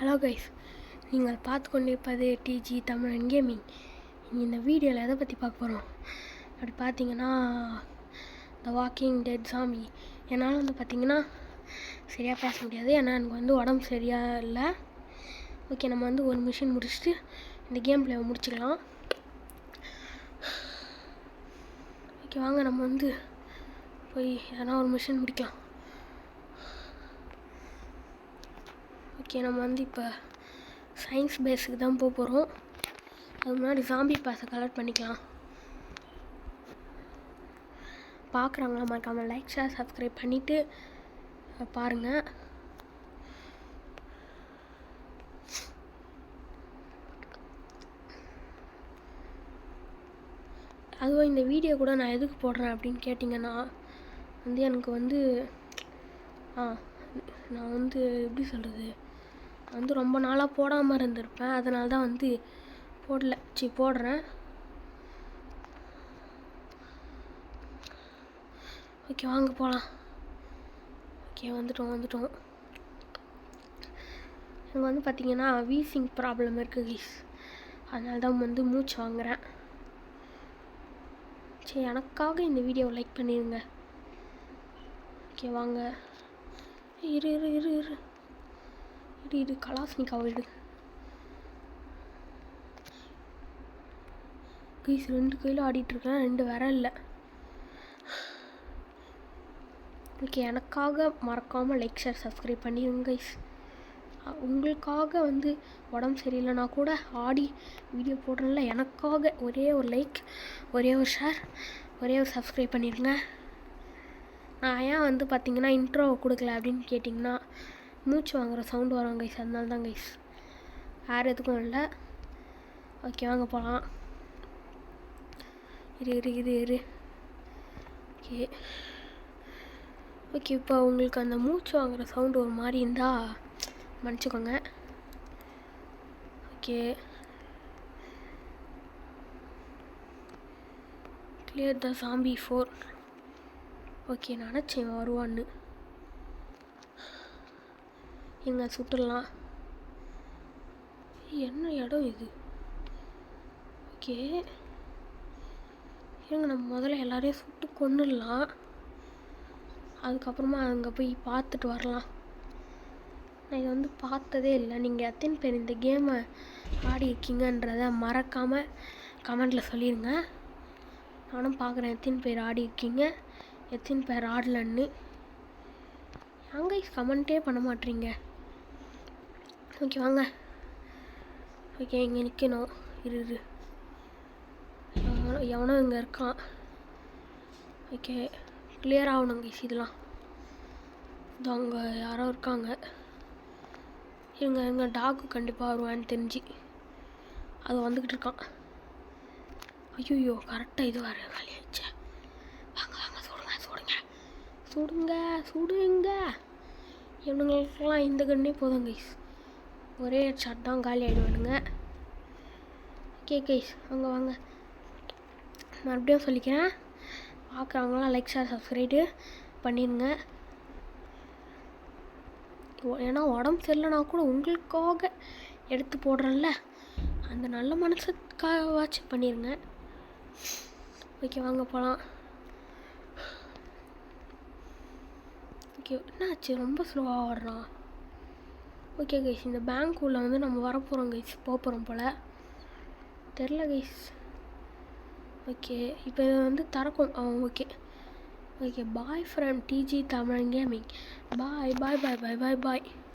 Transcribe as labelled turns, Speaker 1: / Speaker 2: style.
Speaker 1: Hello guys, நீங்கள் பார்த்து கொண்டிருப்பது டிஜி தமிழன் கேமிங். இந்த வீடியோவில் எதை பற்றி பார்க்க போகிறோம் அப்படி பார்த்தீங்கன்னா, த வாக்கிங் டெட் சாமி. என்னால் பார்த்தீங்கன்னா சரியாக பேச முடியாது, ஏன்னா எனக்கு உடம்பு சரியாக இல்லை. ஓகே, நம்ம ஒரு மிஷின் முடிச்சுட்டு இந்த கேம் பிளேவை முடிச்சுக்கலாம். ஓகே, வாங்க நம்ம போய் எதனா ஒரு மிஷின் முடிக்கலாம். ஓகே, நம்ம இப்போ சயின்ஸ் பேஸுக்கு தான் போக போகிறோம். அதுக்கு முன்னாடி ஜாம்பி பாஸை கலெக்ட் பண்ணிக்கலாம். பார்க்குறாங்களா மறக்காமல் லைக் ஷேர் சப்ஸ்கிரைப் பண்ணிவிட்டு பாருங்கள். அதுவும் இந்த வீடியோ கூட நான் எதுக்கு போடுறேன் அப்படின்னு கேட்டிங்கன்னா, எனக்கு நான் எப்படி சொல்கிறது, ரொம்ப நாளாக போடாமல் இருந்திருப்பேன். அதனால தான் போடுறேன். ஓகே, வாங்க போகலாம். ஓகே, வந்துட்டோம். எனக்கு பார்த்தீங்கன்னா வீசிங் ப்ராப்ளம் இருக்குது கைஸ். அதனால தான் மூச்சு வாங்குகிறேன். சரி, எனக்காக இந்த வீடியோவை லைக் பண்ணிடுங்க. ஓகே, வாங்க. இரு கலாஸ்னிக்காவை இடு கைஸ். 2 கையில் ஆடிட்டுருக்கேன், 2 விரல் இல்லை. ஓகே, எனக்காக மறக்காமல் லைக் ஷேர் சப்ஸ்கிரைப் பண்ணிடுங்க கைஸ். உங்களுக்காக உடம்பு சரியில்லைனா கூட ஆடி வீடியோ போடுறேன்ல, எனக்காக ஒரே ஒரு லைக், ஒரே ஒரு ஷேர், ஒரே ஒரு சப்ஸ்கிரைப் பண்ணிடுங்க. நான் ஏன் பார்த்தீங்கன்னா இன்ட்ரோ கொடுக்கல அப்படின்னு கேட்டிங்கன்னா, மூச்சு வாங்குகிற சவுண்டு வரும் கைஸ், அதனால தான் கைஸ், வேறு எதுக்கும் இல்லை. ஓகே, வாங்க போகலாம். இரு. ஓகே, இப்போ உங்களுக்கு அந்த மூச்சு வாங்குகிற சவுண்டு ஒரு மாதிரி இருந்தால் மன்னிச்சுக்கோங்க. ஓகே, கிளியர் த சாம்பி 4. ஓகே, நினச்சேன் வருவான்னு. எங்கே சுட்டுடலாம். என்ன இடம் இது? ஓகே, நம்ம முதல்ல எல்லாரையும் சுட்டு கொன்னுடலாம். அதுக்கப்புறமா அங்கே போய் பார்த்துட்டு வரலாம். நான் இதை பார்த்ததே இல்லை. நீங்கள் எத்தனை பேர் இந்த கேமை ஆடி இருக்கீங்கன்றதை மறக்காமல் கமெண்டில் சொல்லிடுங்க. நானும் பார்க்குறேன் எத்தனை பேர் ஆடி இருக்கீங்க, எத்தனை பேர் ஆடலன்னு. அங்கே கமெண்ட்டே பண்ண மாட்டீங்க. ஓகே, வாங்க. ஓகே, இங்கே நிற்கணும். இரு எவனோ இங்கே இருக்கான். ஓகே, கிளியர் ஆகணும் கைஸ். இதெல்லாம் அங்கே யாரோ இருக்காங்க. எங்கள் டாக்கு கண்டிப்பாக வருவான்னு தெரிஞ்சு அது வந்துக்கிட்டு இருக்கான். ஐயோ, கரெக்டாக இது வர காலியாச்சு. வாங்க சுடுங்க. இவனுங்களுக்கெல்லாம் இந்த கண்ணே போதும் கைஸ், ஒரே ஷாட் தான் காலி ஆகிடுவானுங்க. ஓகே கைஸ், வாங்க. மறுபடியும் சொல்லிக்கிறேன், பார்க்குறவங்களாம் லைக் ஷேர் சப்ஸ்கிரைபு பண்ணிடுங்க. ஏன்னா உடம்பு சரியில்லைனா கூட உங்களுக்காக எடுத்து போடுறேன்ல, அந்த நல்ல மனசுக்காகவாச்சும் பண்ணிடுங்க. ஓகே, வாங்க போகலாம். ஓகே, என்னாச்சு ரொம்ப ஸ்லோவாக ஓடுறான். ஓகே கைஸ், இந்த பேங்க் உள்ள நம்ம வரப்போகிறோம் கைஸ், போகிறோம் போல் தெரில கைஸ். ஓகே, இப்போ இதை திறக்கும். ஓகே, பாய் ஃப்ரம் டிஜி தமிழன் கேமிங். பாய்.